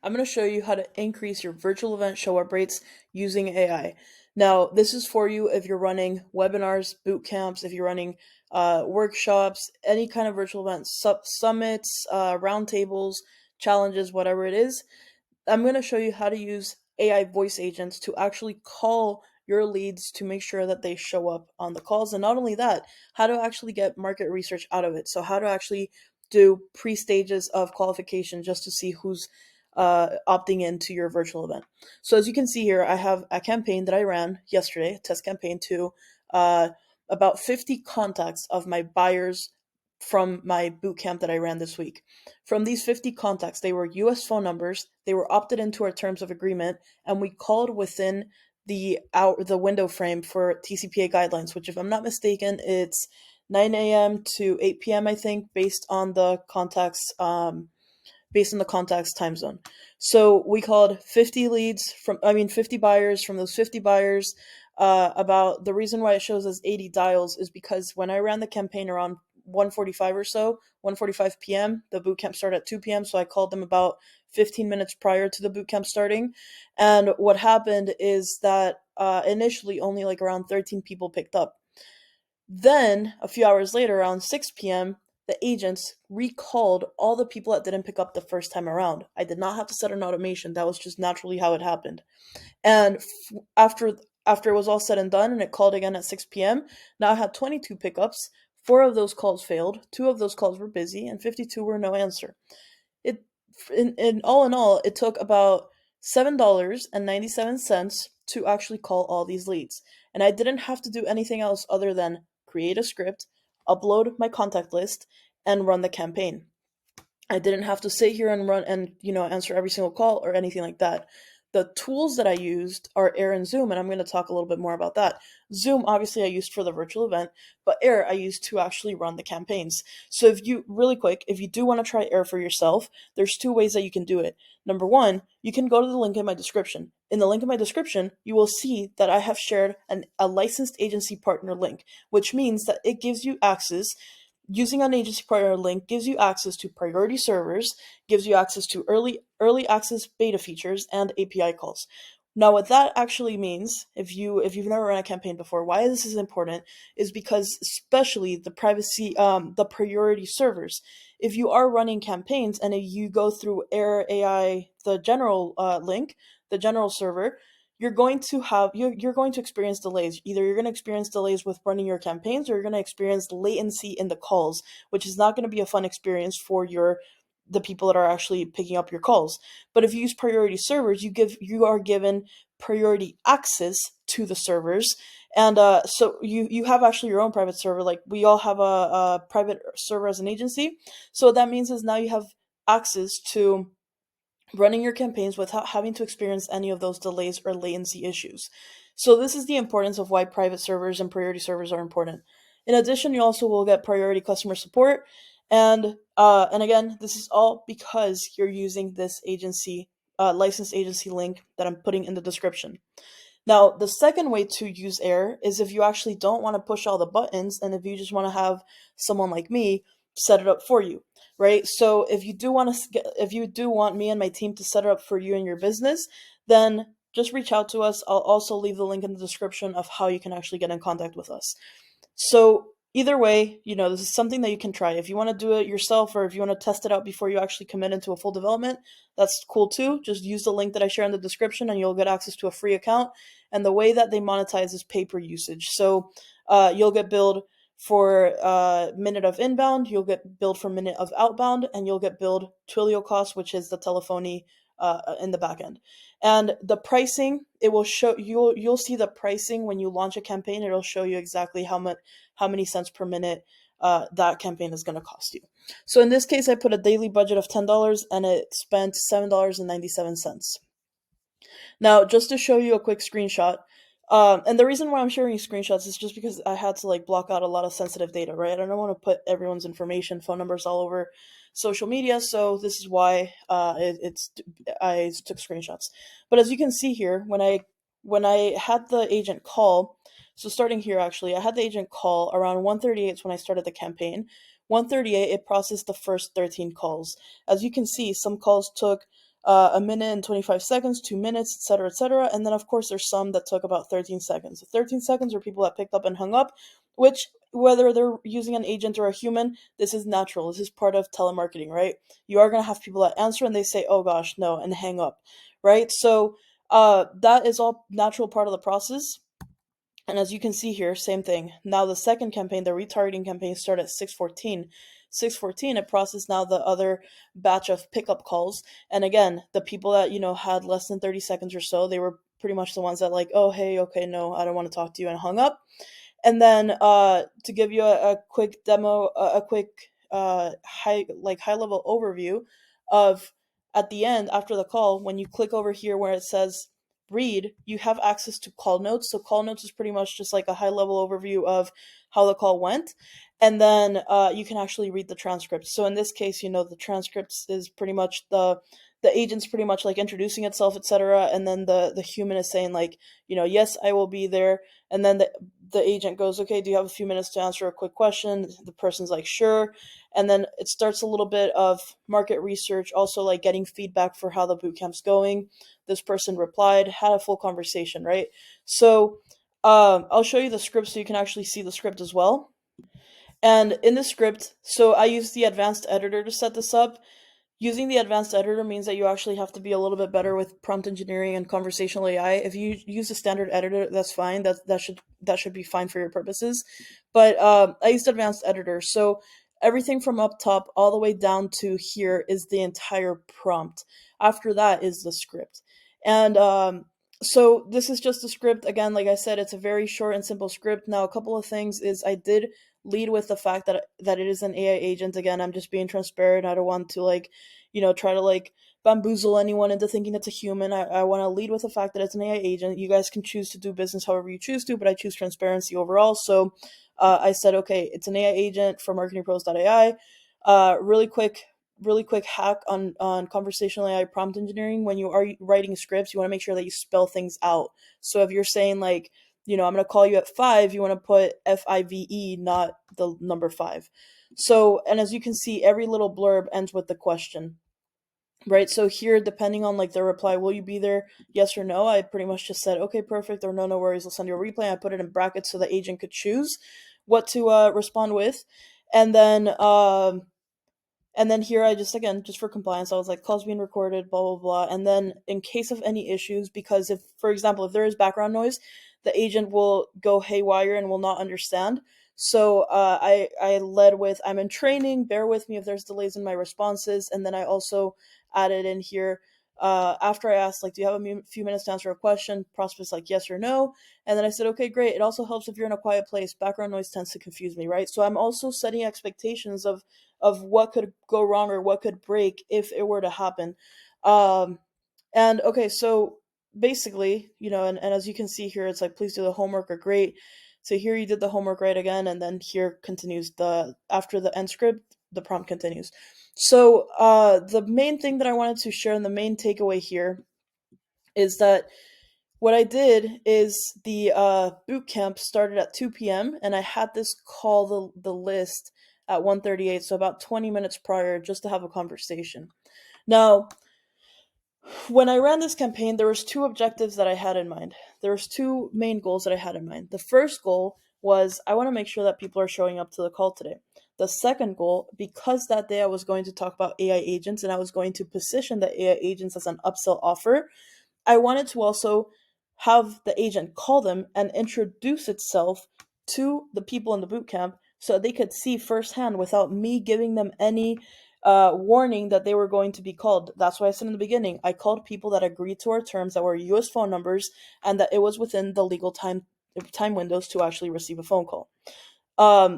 I'm going to show you how to increase your virtual event show up rates using AI. Now, this is for you if you're running webinars, boot camps, if you're running workshops, any kind of virtual events, summits, roundtables, challenges, whatever it is. I'm going to show you how to use AI voice agents to actually call your leads to make sure that they show up on the calls. And not only that, how to actually get market research out of it. So, how to actually do pre stages of qualification just to see who's opting into your virtual event. So, as you can see here, I have a campaign that I ran yesterday, a test campaign to uh, about 50 contacts of my buyers from my boot camp that I ran this week. From these 50 contacts, they were US phone numbers, they were opted into our terms of agreement, and we called within the window frame for TCPA guidelines, which if I'm not mistaken, it's 9 a.m. to 8 p.m. I think, based on the contact's time zone. So we called 50 leads I mean 50 buyers. From those 50 buyers, about the reason why it shows as 80 dials is because when I ran the campaign around 1:45 or so, 1:45 p.m., the boot camp started at 2 p.m., so I called them about 15 minutes prior to the boot camp starting. And what happened is that initially only like around 13 people picked up. Then, a few hours later, around 6 p.m., the agents recalled all the people that didn't pick up the first time around. I did not have to set an automation. That was just naturally how it happened. And after it was all said and done and it called again at 6 p.m., now I had 22 pickups. 4 of those calls failed, 2 of those calls were busy, and 52 were no answer. It in all, it took about $7.97 to actually call all these leads. And I didn't have to do anything else other than create a script, upload my contact list, and run the campaign. I didn't have to sit here and run and answer every single call or anything like that. The tools that I used are Air and Zoom, and I'm going to talk a little bit more about that. Zoom, obviously, I used for the virtual event, but Air I used to actually run the campaigns. So really quick, if you do want to try Air for yourself, there's 2 ways that you can do it. Number one, you can go to the link in my description. In the link in my description, you will see that I have shared a licensed agency partner link, which means that it gives you access. Using an agency partner link gives you access to priority servers, gives you access to early access beta features and API calls. Now, what that actually means, if you've never run a campaign before, why this is important is because especially the priority servers. If you are running campaigns and if you go through air.ai, the general link, the general server, you're going to experience delays. Either you're going to experience delays with running your campaigns or you're going to experience latency in the calls, which is not going to be a fun experience for the people that are actually picking up your calls. But if you use priority servers, you are given priority access to the servers. And so you have actually your own private server. Like we all have a private server as an agency. So what that means is now you have access to running your campaigns without having to experience any of those delays or latency issues. So this is the importance of why private servers and priority servers are important. In addition, you also will get priority customer support, and again, this is all because you're using this licensed agency link that I'm putting in the description. Now, the second way to use Air is if you actually don't want to push all the buttons and if you just want to have someone like me set it up for you, right? So if you do want me and my team to set it up for you and your business, then just reach out to us. I'll also leave the link in the description of how you can actually get in contact with us. So either way, this is something that you can try. If you want to do it yourself or if you want to test it out before you actually commit into a full development, that's cool too. Just use the link that I share in the description and you'll get access to a free account. And the way that they monetize is pay per usage. So you'll get billed for minute of inbound, you'll get billed for minute of outbound, and you'll get billed Twilio cost, which is the telephony in the back end. And the pricing, it will show you'll see the pricing when you launch a campaign. It'll show you exactly how many cents per minute that campaign is going to cost you. So in this case, I put a daily budget of $10 and it spent $7.97. Now, just to show you a quick screenshot, and the reason why I'm showing you screenshots is just because I had to like block out a lot of sensitive data, right? I don't want to put everyone's information, phone numbers all over social media, so this is why I took screenshots. But as you can see here, when I had the agent call, so starting here actually, I had the agent call around 1:38 when I started the campaign. 1:38, it processed the first 13 calls. As you can see, some calls took a minute and 25 seconds, 2 minutes, etc., etc. And then, of course, there's some that took about 13 seconds. The 13 seconds are people that picked up and hung up, which, whether they're using an agent or a human, this is natural. This is part of telemarketing, right? You are going to have people that answer and they say, oh gosh, no, and hang up, right? So that is all natural part of the process. And as you can see here, same thing. Now the second campaign, the retargeting campaign, started at 6:14. 6:14, it processed now the other batch of pickup calls. And again, the people that, had less than 30 seconds or so, they were pretty much the ones that like, oh, hey, okay, no, I don't want to talk to you, and hung up. And then to give you a quick demo, a quick high level overview of, at the end after the call, when you click over here where it says read, you have access to call notes. So call notes is pretty much just like a high level overview of how the call went. And then you can actually read the transcript. So in this case, the transcripts is pretty much the agent's pretty much like introducing itself, etc. And then the human is saying like, yes, I will be there. And then the agent goes, okay, do you have a few minutes to answer a quick question? The person's like, sure. And then it starts a little bit of market research, also like getting feedback for how the boot camp's going. This person replied, had a full conversation, right? So I'll show you the script so you can actually see the script as well. And in the script, so I used the advanced editor to set this up. Using the advanced editor means that you actually have to be a little bit better with prompt engineering and conversational AI. If you use a standard editor, that's fine. That should be fine for your purposes. But I used advanced editor, so everything from up top all the way down to here is the entire prompt. After that is the script, and so this is just a script. Again, like I said, it's a very short and simple script. Now, a couple of things is I did lead with the fact that it is an AI agent. Again, I'm just being transparent. I don't want to like, try to like bamboozle anyone into thinking it's a human. I want to lead with the fact that it's an AI agent. You guys can choose to do business however you choose to, but I choose transparency overall. So I said, okay, it's an AI agent for marketingpros.ai. Really quick hack on conversational AI prompt engineering. When you are writing scripts, you want to make sure that you spell things out. So if you're saying like, I'm going to call you at 5, you want to put FIVE, not the number 5. So, and as you can see, every little blurb ends with the question, right? So here, depending on like the reply, will you be there? Yes or no? I pretty much just said, okay, perfect, or no, no worries, I'll send you a replay. I put it in brackets so the agent could choose what to respond with. And then, here I just, again, just for compliance, I was like, calls being recorded, blah, blah, blah. And then in case of any issues, because if, for example, if there is background noise, the agent will go haywire and will not understand. So I led with, I'm in training, bear with me if there's delays in my responses. And then I also added in here, after I asked, like, do you have a few minutes to answer a question? Prospect's like, yes or no. And then I said, okay, great. It also helps if you're in a quiet place. Background noise tends to confuse me, right? So I'm also setting expectations of what could go wrong or what could break if it were to happen. Um, and okay, so basically, and as you can see here, it's like, please do the homework or great. So here you did the homework right again, and then here continues after the end script, the prompt continues. So the main thing that I wanted to share and the main takeaway here is that what I did is the boot camp started at 2 p.m. and I had this call the list at 1:38, so about 20 minutes prior, just to have a conversation. Now, when I ran this campaign, there was two objectives that I had in mind. There was two main goals that I had in mind. The first goal was I want to make sure that people are showing up to the call today. The second goal, because that day I was going to talk about AI agents and I was going to position the AI agents as an upsell offer, I wanted to also have the agent call them and introduce itself to the people in the boot camp so they could see firsthand without me giving them any warning that they were going to be called. That's why I said in the beginning, I called people that agreed to our terms that were US phone numbers and that it was within the legal time windows to actually receive a phone call.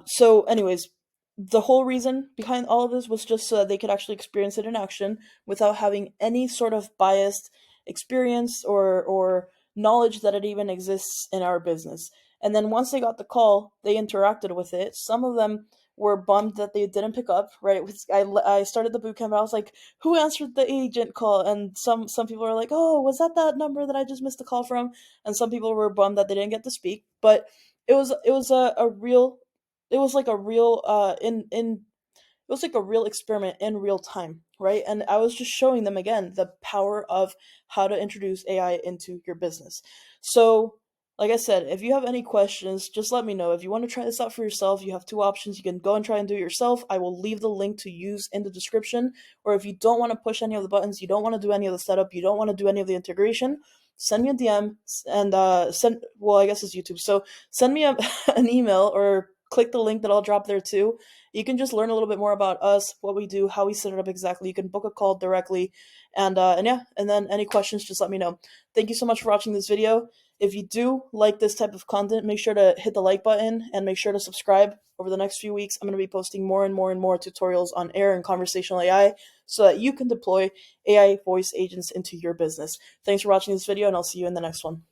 So anyways, the whole reason behind all of this was just so that they could actually experience it in action without having any sort of biased experience or knowledge that it even exists in our business. And then once they got the call, they interacted with it. Some of them were bummed that they didn't pick up, right? I started the boot camp and I was like, who answered the agent call? And some people were like, oh, was that number that I just missed a call from? And some people were bummed that they didn't get to speak. But it was a real it was like a real in it was like a real experiment in real time right? And I was just showing them again the power of how to introduce AI into your business. So, like I said, if you have any questions, just let me know. If you want to try this out for yourself, you have two options. You can go and try and do it yourself. I will leave the link to use in the description. Or if you don't want to push any of the buttons, you don't want to do any of the setup, you don't want to do any of the integration, send me a DM and send. Well, I guess it's YouTube. So send me an email or click the link that I'll drop there too. You can just learn a little bit more about us, what we do, how we set it up exactly. You can book a call directly, and yeah, and then any questions, just let me know. Thank you so much for watching this video. If you do like this type of content, make sure to hit the like button and make sure to subscribe. Over the next few weeks, I'm going to be posting more and more and more tutorials on air and conversational AI so that you can deploy AI voice agents into your business. Thanks for watching this video, and I'll see you in the next one.